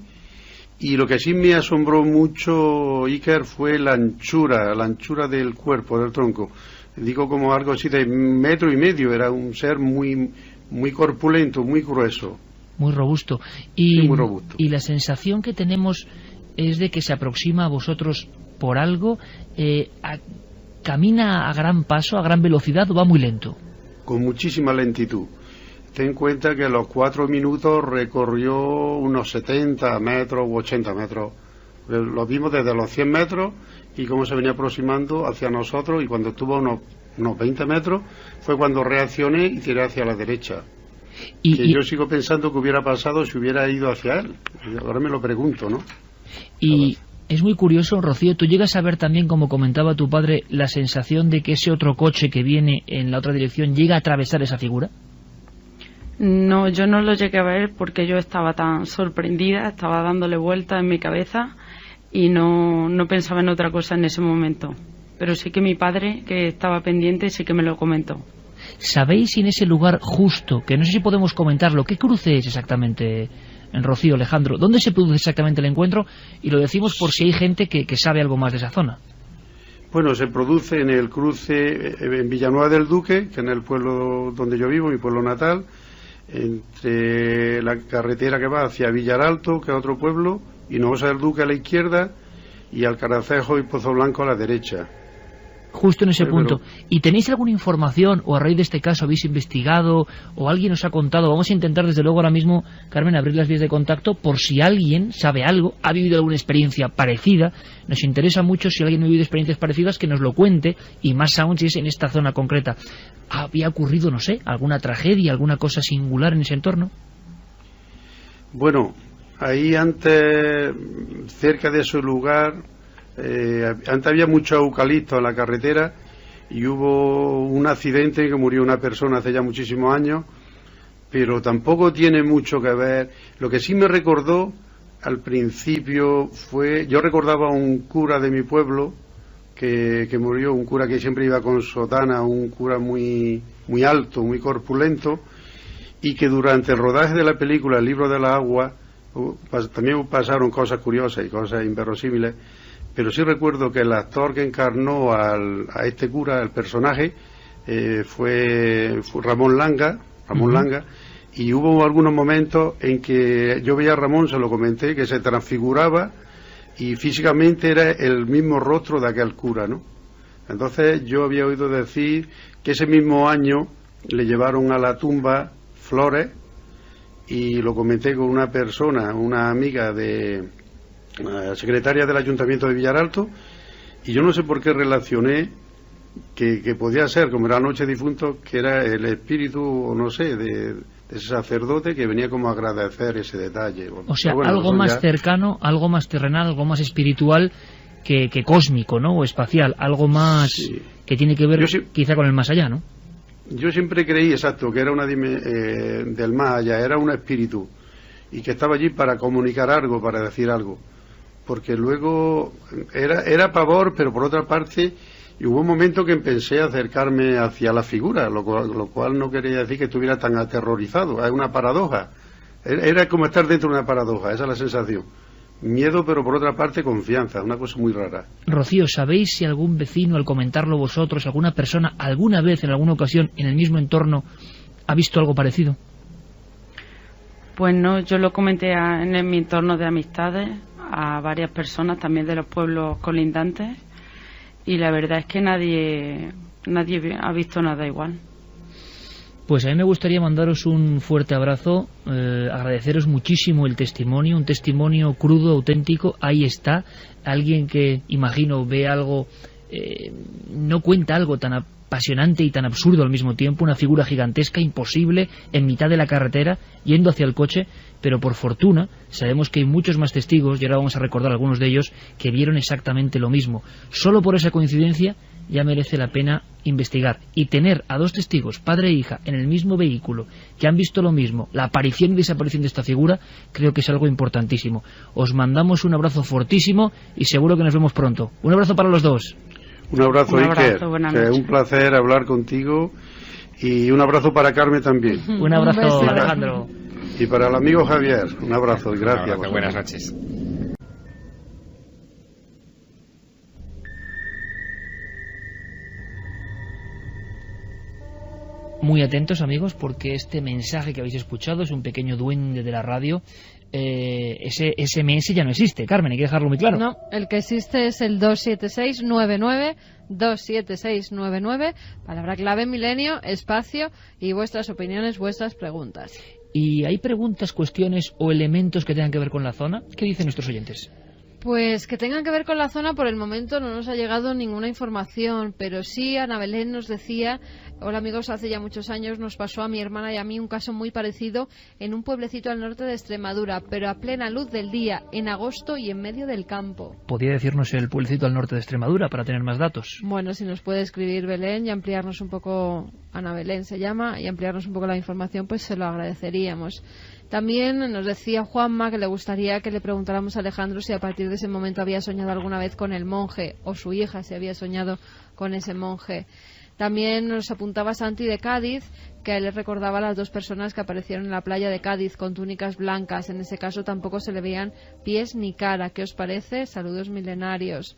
Y lo que sí me asombró mucho, Iker, fue la anchura del cuerpo, del tronco. Digo, como algo así de 1,5 metros, era un ser muy, muy corpulento, muy grueso. Muy robusto. Sí, muy robusto. Y la sensación que tenemos es de que se aproxima a vosotros por algo. ¿Camina a gran paso, a gran velocidad, o va muy lento? Con muchísima lentitud. Ten en cuenta que a los 4 minutos recorrió unos 70 metros u 80 metros. Lo vimos desde los 100 metros y cómo se venía aproximando hacia nosotros, y cuando estuvo a unos 20 metros fue cuando reaccioné y tiré hacia la derecha. Yo sigo pensando que hubiera pasado si hubiera ido hacia él. Ahora me lo pregunto, ¿no? Y es muy curioso, Rocío, ¿tú llegas a ver también, como comentaba tu padre, la sensación de que ese otro coche que viene en la otra dirección llega a atravesar esa figura? No, yo no lo llegué a ver porque yo estaba tan sorprendida, estaba dándole vueltas en mi cabeza y no pensaba en otra cosa en ese momento. Pero sí que mi padre, que estaba pendiente, sí que me lo comentó. ¿Sabéis si en ese lugar justo, que no sé si podemos comentarlo, qué cruce es exactamente, en Rocío, Alejandro? ¿Dónde se produce exactamente el encuentro? Y lo decimos por si hay gente que sabe algo más de esa zona. Bueno, se produce en el cruce en Villanueva del Duque, que es en el pueblo donde yo vivo, mi pueblo natal, entre la carretera que va hacia Villaralto, que es otro pueblo, Hinojosa del Duque a la izquierda y Alcaracejo y Pozo Blanco a la derecha. Justo en ese punto. ¿Y tenéis alguna información, o a raíz de este caso habéis investigado, o alguien os ha contado? Vamos a intentar desde luego ahora mismo, Carmen, abrir las vías de contacto por si alguien sabe algo, ha vivido alguna experiencia parecida. Nos interesa mucho, si alguien ha vivido experiencias parecidas, que nos lo cuente, y más aún si es en esta zona concreta. ¿Había ocurrido, no sé, alguna tragedia, alguna cosa singular en ese entorno? Bueno, ahí antes, cerca de ese lugar, antes había mucho eucalipto en la carretera y hubo un accidente que murió una persona hace ya muchísimos años, pero tampoco tiene mucho que ver. Lo que sí me recordó al principio fue, yo recordaba a un cura de mi pueblo que murió, un cura que siempre iba con sotana, un cura muy, muy alto, muy corpulento, y que durante el rodaje de la película El libro de la agua también pasaron cosas curiosas y cosas inverosímiles. Pero sí recuerdo que el actor que encarnó a este cura, el personaje, fue Ramón Langa, y hubo algunos momentos en que yo veía a Ramón, se lo comenté, que se transfiguraba y físicamente era el mismo rostro de aquel cura, ¿no? Entonces yo había oído decir que ese mismo año le llevaron a la tumba flores, y lo comenté con una persona, una amiga de secretaria del Ayuntamiento de Villaralto, y yo no sé por qué relacioné que podía ser, como era Noche Difunto, que era el espíritu, o no sé, de ese sacerdote que venía como a agradecer ese detalle. O sea, bueno, algo más cercano, algo más terrenal, algo más espiritual que cósmico, ¿no? O espacial, algo más que tiene que ver quizá con el más allá, ¿no? Yo siempre creí, exacto, que era una del más allá, era un espíritu, y que estaba allí para comunicar algo, para decir algo. Porque luego era pavor, pero por otra parte, y hubo un momento que empecé a acercarme hacia la figura, lo cual no quería decir que estuviera tan aterrorizado. Es una paradoja. Era como estar dentro de una paradoja, esa es la sensación. Miedo, pero por otra parte confianza, una cosa muy rara. Rocío, ¿sabéis si algún vecino, al comentarlo vosotros, alguna persona, alguna vez, en alguna ocasión, en el mismo entorno, ha visto algo parecido? Pues no, yo lo comenté en mi entorno de amistades, a varias personas también de los pueblos colindantes, y la verdad es que nadie ha visto nada igual. Pues a mí me gustaría mandaros un fuerte abrazo, agradeceros muchísimo el testimonio, un testimonio crudo, auténtico. Ahí está, alguien que, imagino, ve algo, no cuenta algo tan apasionante y tan absurdo al mismo tiempo, una figura gigantesca, imposible, en mitad de la carretera, yendo hacia el coche, pero por fortuna sabemos que hay muchos más testigos, y ahora vamos a recordar algunos de ellos, que vieron exactamente lo mismo. Solo por esa coincidencia ya merece la pena investigar. Y tener a dos testigos, padre e hija, en el mismo vehículo, que han visto lo mismo, la aparición y desaparición de esta figura, creo que es algo importantísimo. Os mandamos un abrazo fortísimo y seguro que nos vemos pronto. Un abrazo para los dos. Un abrazo, Iker. Un placer hablar contigo. Y un abrazo para Carmen también. Un abrazo, Alejandro. Y para el amigo Javier, un abrazo y gracias. Un abrazo, buenas noches. Muy atentos, amigos, porque este mensaje que habéis escuchado es un pequeño duende de la radio. Ese SMS ya no existe, Carmen, hay que dejarlo muy claro. No, el que existe es el 27699, 27699, palabra clave milenio, espacio y vuestras opiniones, vuestras preguntas. ¿Y hay preguntas, cuestiones o elementos que tengan que ver con la zona? ¿Qué dicen nuestros oyentes? Pues que tengan que ver con la zona, por el momento no nos ha llegado ninguna información, pero sí Ana Belén nos decía, hola amigos, hace ya muchos años nos pasó a mi hermana y a mí un caso muy parecido en un pueblecito al norte de Extremadura, pero a plena luz del día, en agosto y en medio del campo. ¿Podría decirnos el pueblecito al norte de Extremadura para tener más datos? Bueno, si nos puede escribir Belén y ampliarnos un poco, Ana Belén se llama, y ampliarnos un poco la información, pues se lo agradeceríamos. También nos decía Juanma que le gustaría que le preguntáramos a Alejandro si a partir de ese momento había soñado alguna vez con el monje, o su hija si había soñado con ese monje. También nos apuntaba Santi de Cádiz, que a él le recordaba a las dos personas que aparecieron en la playa de Cádiz con túnicas blancas. En ese caso tampoco se le veían pies ni cara. ¿Qué os parece? Saludos milenarios.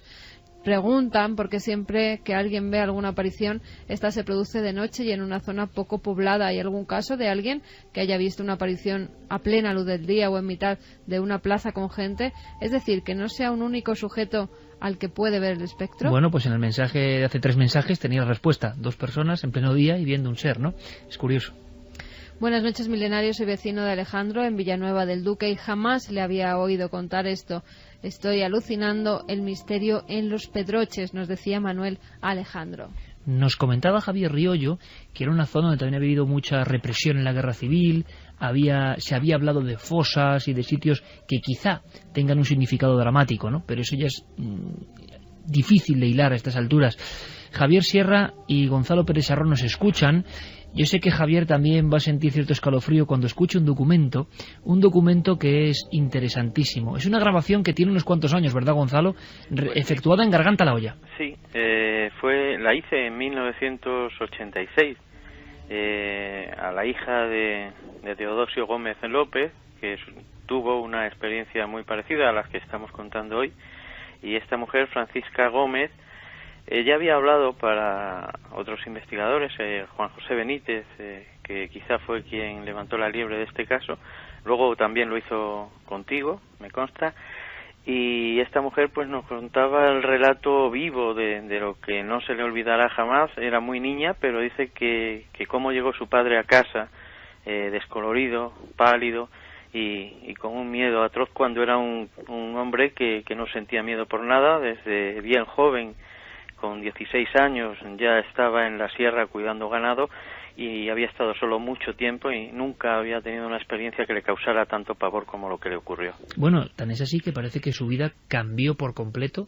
Preguntan porque siempre que alguien ve alguna aparición, esta se produce de noche y en una zona poco poblada. ¿Hay algún caso de alguien que haya visto una aparición a plena luz del día o en mitad de una plaza con gente? Es decir, que no sea un único sujeto al que puede ver el espectro. Bueno, pues en el mensaje de hace 3 mensajes tenía la respuesta. 2 personas en pleno día y viendo un ser, ¿no? Es curioso. Buenas noches, milenarios. Soy vecino de Alejandro en Villanueva del Duque y jamás le había oído contar esto. Estoy alucinando el misterio en Los Pedroches, nos decía Manuel Alejandro. Nos comentaba Javier Riollo que era una zona donde también ha habido mucha represión en la guerra civil, se había hablado de fosas y de sitios que quizá tengan un significado dramático, ¿no? Pero eso ya es difícil de hilar a estas alturas. Javier Sierra y Gonzalo Pérez Sarrón nos escuchan. Yo sé que Javier también va a sentir cierto escalofrío cuando escuche un documento que es interesantísimo. Es una grabación que tiene unos cuantos años, ¿verdad, Gonzalo? Efectuada en Garganta la Olla. Sí, la hice en 1986 a la hija de Teodosio Gómez López, que tuvo una experiencia muy parecida a las que estamos contando hoy, y esta mujer, Francisca Gómez, ya había hablado para otros investigadores, Juan José Benítez, que quizá fue quien levantó la liebre de este caso, luego también lo hizo contigo, me consta, y esta mujer pues nos contaba el relato vivo de lo que no se le olvidará jamás. Era muy niña, pero dice que cómo llegó su padre a casa, descolorido, pálido, y con un miedo atroz cuando era un hombre que no sentía miedo por nada. Desde bien joven, con 16 años, ya estaba en la sierra cuidando ganado y había estado solo mucho tiempo y nunca había tenido una experiencia que le causara tanto pavor como lo que le ocurrió. Bueno, tan es así que parece que su vida cambió por completo,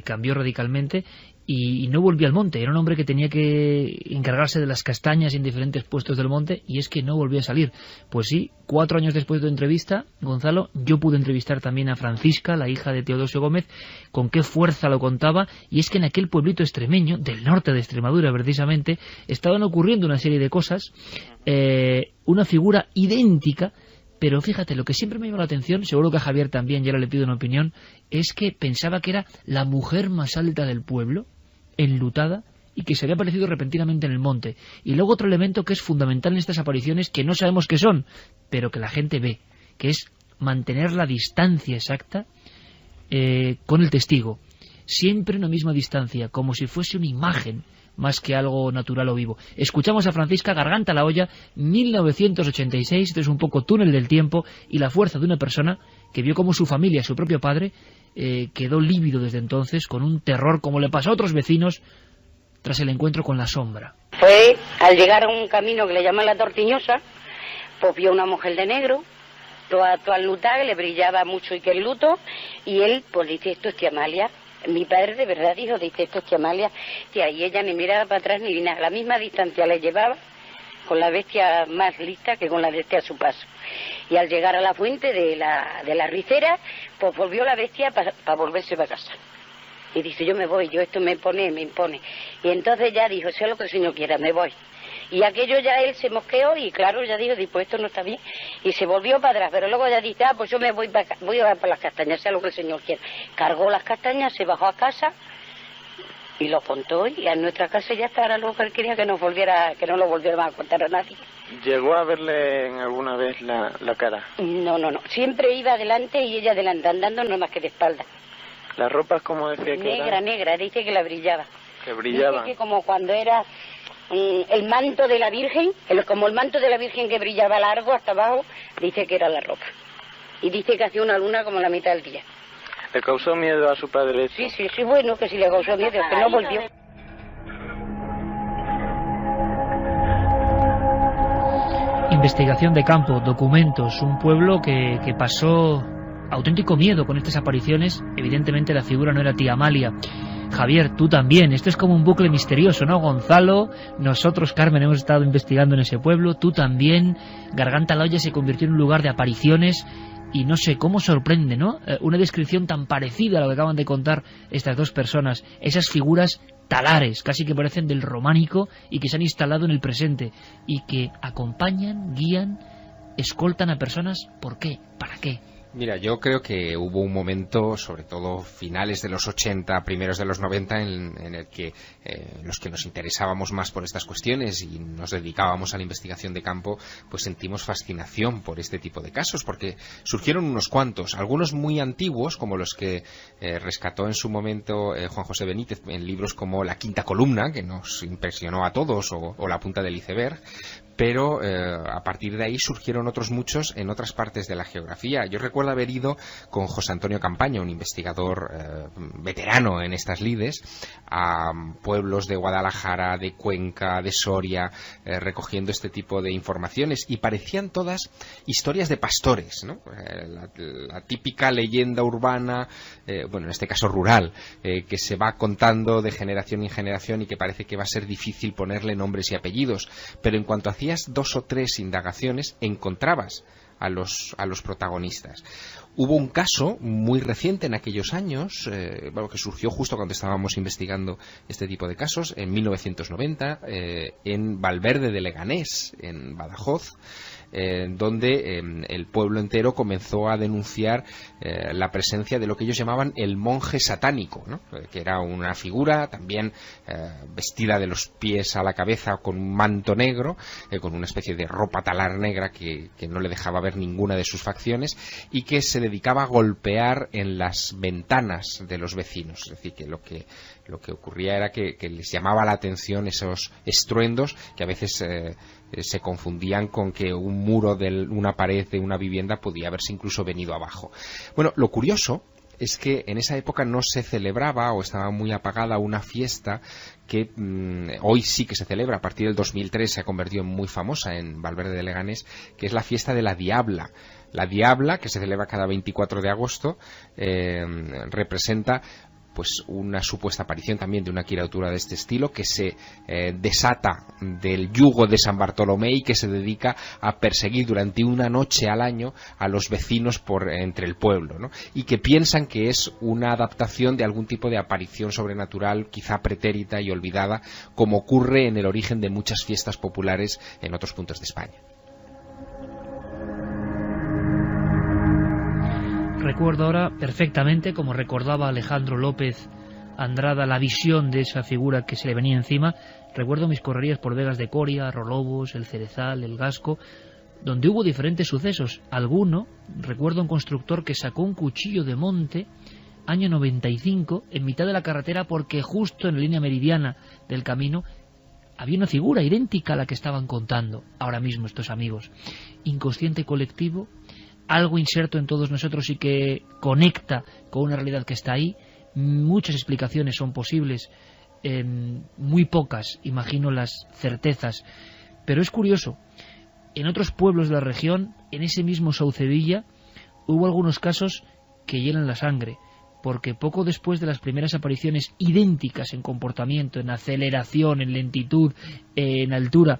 cambió radicalmente y no volvió al monte. Era un hombre que tenía que encargarse de las castañas en diferentes puestos del monte y es que no volvió a salir. Pues sí, 4 años después de tu entrevista, Gonzalo, yo pude entrevistar también a Francisca, la hija de Teodosio Gómez, con qué fuerza lo contaba, y es que en aquel pueblito extremeño, del norte de Extremadura precisamente, estaban ocurriendo una serie de cosas, una figura idéntica. Pero fíjate, lo que siempre me llamó la atención, seguro que a Javier también, y ahora le pido una opinión, es que pensaba que era la mujer más alta del pueblo, enlutada, y que se había aparecido repentinamente en el monte. Y luego otro elemento que es fundamental en estas apariciones, que no sabemos qué son, pero que la gente ve, que es mantener la distancia exacta con el testigo. Siempre en la misma distancia, como si fuese una imagen, más que algo natural o vivo. Escuchamos a Francisca, Garganta la Olla, 1986, esto es un poco túnel del tiempo, y la fuerza de una persona que vio como su familia, su propio padre, quedó lívido desde entonces, con un terror, como le pasó a otros vecinos, tras el encuentro con la sombra. Fue al llegar a un camino que le llaman la Tortiñosa, pues vio una mujer de negro, toda enlutada, que le brillaba mucho y que el luto, y él pues dice, esto es tía Amalia. Mi padre de verdad dijo, dice, esto es tía Amalia, tía, y ella ni miraba para atrás ni nada, a la misma distancia le llevaba, con la bestia más lista que con la bestia a su paso. Y al llegar a la fuente de la ricera, pues volvió la bestia para volverse para casa. Y dice, yo me voy, yo esto me impone. Y entonces ya dijo, sea lo que el Señor quiera, me voy. Y aquello ya él se mosqueó y claro, ya dijo, pues esto no está bien. Y se volvió para atrás, pero luego ya dice, pues yo me voy para las castañas, sea lo que el Señor quiera. Cargó las castañas, se bajó a casa y lo contó y a nuestra casa ya está, era lo que él quería, que no lo volviera a contar a nadie. ¿Llegó a verle alguna vez la cara? No, siempre iba adelante y ella adelante, andando no más que de espalda. ¿Las ropas como decía que negra, dice que la brillaba. Que brillaba. Dice que como cuando era el manto de la Virgen, como el manto de la Virgen que brillaba largo hasta abajo, dice que era la ropa. Y dice que hacía una luna como la mitad del día. ¿Le causó miedo a su padre eso? Sí, bueno, que sí le causó miedo, que no volvió. Investigación de campo, documentos, un pueblo que pasó auténtico miedo con estas apariciones. Evidentemente la figura no era tía Amalia. Javier, tú también, esto es como un bucle misterioso, ¿no? Gonzalo, nosotros, Carmen, hemos estado investigando en ese pueblo, tú también. Garganta la Olla se convirtió en un lugar de apariciones y no sé cómo sorprende, ¿no? Una descripción tan parecida a lo que acaban de contar estas dos personas, esas figuras talares, casi que parecen del románico y que se han instalado en el presente y que acompañan, guían, escoltan a personas. ¿Por qué? ¿Para qué? Mira, yo creo que hubo un momento, sobre todo finales de los 80, primeros de los 90, en el que los que nos interesábamos más por estas cuestiones y nos dedicábamos a la investigación de campo, pues sentimos fascinación por este tipo de casos, porque surgieron unos cuantos, algunos muy antiguos, como los que rescató en su momento Juan José Benítez en libros como La Quinta Columna, que nos impresionó a todos, o La Punta del Iceberg, pero a partir de ahí surgieron otros muchos en otras partes de la geografía. Yo recuerdo haber ido con José Antonio Campaña, un investigador veterano en estas lides, a pueblos de Guadalajara, de Cuenca, de Soria, recogiendo este tipo de informaciones, y parecían todas historias de pastores, ¿no? La típica leyenda urbana, bueno, en este caso rural, que se va contando de generación en generación y que parece que va a ser difícil ponerle nombres y apellidos, pero en cuanto hacías 2 o 3 indagaciones encontrabas a los protagonistas. Hubo un caso muy reciente en aquellos años, que surgió justo cuando estábamos investigando este tipo de casos, en 1990, en Valverde de Leganés, en Badajoz, donde el pueblo entero comenzó a denunciar la presencia de lo que ellos llamaban el monje satánico, ¿no? Que era una figura también vestida de los pies a la cabeza con un manto negro, con una especie de ropa talar negra que no le dejaba ver ninguna de sus facciones, y que se dedicaba a golpear en las ventanas de los vecinos. Es decir, que lo que ocurría era que les llamaba la atención esos estruendos que a veces se confundían con que un muro de una pared de una vivienda podía haberse incluso venido abajo. Bueno, lo curioso es que en esa época no se celebraba, o estaba muy apagada, una fiesta que hoy sí que se celebra. A partir del 2003 se ha convertido en muy famosa en Valverde de Leganés, que es la fiesta de la Diabla. La Diabla, que se celebra cada 24 de agosto, representa pues una supuesta aparición también de una criatura de este estilo que se desata del yugo de San Bartolomé y que se dedica a perseguir durante una noche al año a los vecinos entre el pueblo, ¿no? Y que piensan que es una adaptación de algún tipo de aparición sobrenatural, quizá pretérita y olvidada, como ocurre en el origen de muchas fiestas populares en otros puntos de España. Recuerdo ahora perfectamente, como recordaba Alejandro López Andrada, la visión de esa figura que se le venía encima. Recuerdo mis correrías por Vegas de Coria, Rolobos, El Cerezal, El Gasco, donde hubo diferentes sucesos. Recuerdo un constructor que sacó un cuchillo de monte, año 95, en mitad de la carretera, porque justo en la línea meridiana del camino había una figura idéntica a la que estaban contando ahora mismo estos amigos. Inconsciente colectivo, algo inserto en todos nosotros y que conecta con una realidad que está ahí. Muchas explicaciones son posibles muy pocas, imagino, las certezas. Pero es curioso, en otros pueblos de la región, en ese mismo Saucedilla, hubo algunos casos que hielan la sangre, porque poco después de las primeras apariciones idénticas en comportamiento, en aceleración, en lentitud, en altura,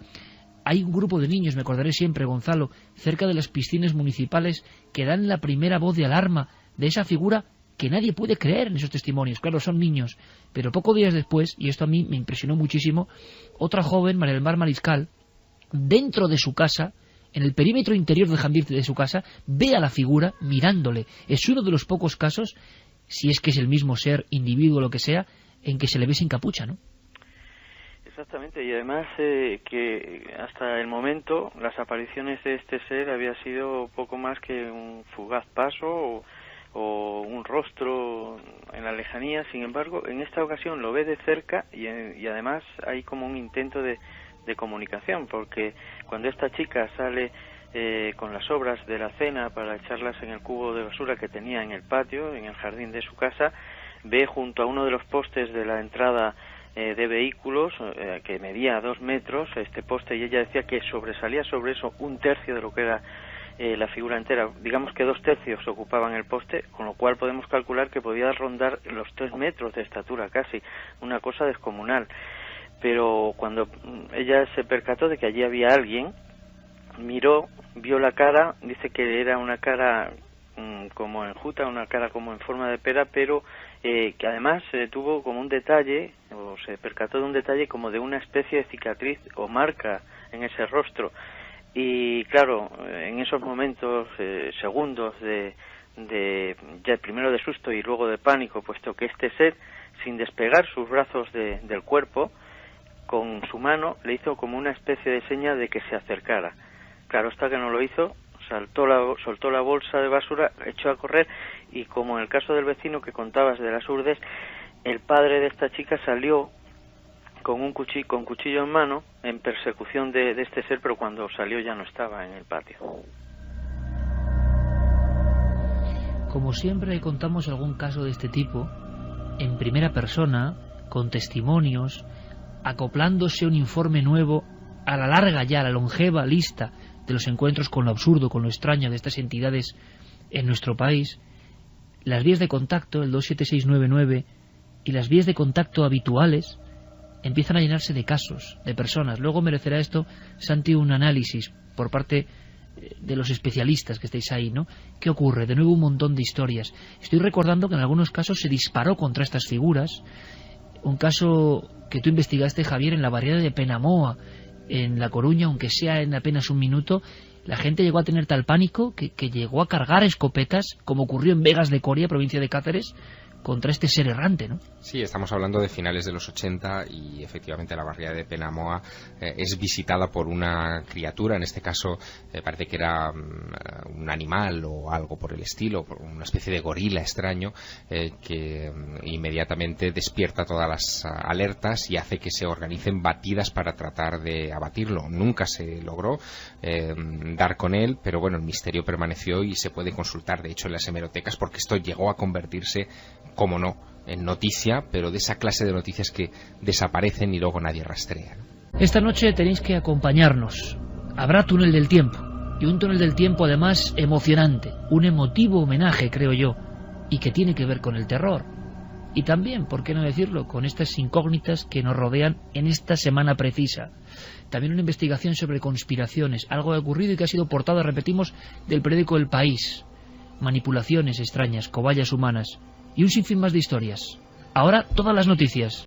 hay un grupo de niños, me acordaré siempre, Gonzalo, cerca de las piscinas municipales, que dan la primera voz de alarma de esa figura que nadie puede creer en esos testimonios. Claro, son niños, pero pocos días después, y esto a mí me impresionó muchísimo, otra joven, María del Mar Mariscal, dentro de su casa, en el perímetro interior del jardín de su casa, ve a la figura mirándole. Es uno de los pocos casos, si es que es el mismo ser, individuo, lo que sea, en que se le ve sin capucha, ¿no? Exactamente, y además que hasta el momento las apariciones de este ser había sido poco más que un fugaz paso o un rostro en la lejanía. Sin embargo, en esta ocasión lo ve de cerca y además hay como un intento de comunicación, porque cuando esta chica sale con las sobras de la cena para echarlas en el cubo de basura que tenía en el patio, en el jardín de su casa, ve junto a uno de los postes de la entrada de vehículos, que medía 2 metros, este poste, y ella decía que sobresalía sobre eso 1/3 de lo que era la figura entera. Digamos que 2/3 ocupaban el poste, con lo cual podemos calcular que podía rondar los 3 metros de estatura casi, una cosa descomunal. Pero cuando ella se percató de que allí había alguien, miró, vio la cara, dice que era una cara como enjuta, una cara como en forma de pera, pero que además tuvo como un detalle, o se percató de un detalle como de una especie de cicatriz o marca en ese rostro. Y claro, en esos momentos, segundos ya primero de susto y luego de pánico, puesto que este ser, sin despegar sus brazos del cuerpo, con su mano le hizo como una especie de seña de que se acercara. Claro está que no lo hizo, soltó la bolsa de basura, echó a correr, y como en el caso del vecino que contabas de las Urdes, el padre de esta chica salió con cuchillo en mano en persecución de este ser, pero cuando salió ya no estaba en el patio. Como siempre contamos algún caso de este tipo en primera persona, con testimonios, acoplándose a un informe nuevo a la larga ya, a la longeva lista de los encuentros con lo absurdo, con lo extraño de estas entidades en nuestro país. Las vías de contacto, el 27699, y las vías de contacto habituales empiezan a llenarse de casos, de personas. Luego merecerá esto, Santi, un análisis por parte de los especialistas que estáis ahí, ¿no? ¿Qué ocurre? De nuevo un montón de historias. Estoy recordando que en algunos casos se disparó contra estas figuras. Un caso que tú investigaste, Javier, en la barriada de Penamoa, en La Coruña, aunque sea en apenas un minuto, la gente llegó a tener tal pánico que llegó a cargar escopetas, como ocurrió en Vegas de Coria, provincia de Cáceres, contra este ser errante, ¿no? Sí, estamos hablando de finales de los 80 y efectivamente la barriada de Penamoa es visitada por una criatura, en este caso parece que era un animal o algo por el estilo, una especie de gorila extraño que inmediatamente despierta todas las alertas y hace que se organicen batidas para tratar de abatirlo. Nunca se logró dar con él, pero bueno, el misterio permaneció y se puede consultar, de hecho, en las hemerotecas, porque esto llegó a convertirse, como no, en noticia, pero de esa clase de noticias que desaparecen y luego nadie rastrea. Esta noche tenéis que acompañarnos. Habrá túnel del tiempo, y un túnel del tiempo además emocionante, un emotivo homenaje, creo yo, y que tiene que ver con el terror. Y también, por qué no decirlo, con estas incógnitas que nos rodean en esta semana precisa. También una investigación sobre conspiraciones, algo ha ocurrido y que ha sido portada, repetimos, del periódico El País. Manipulaciones extrañas, cobayas humanas y un sinfín más de historias. Ahora todas las noticias.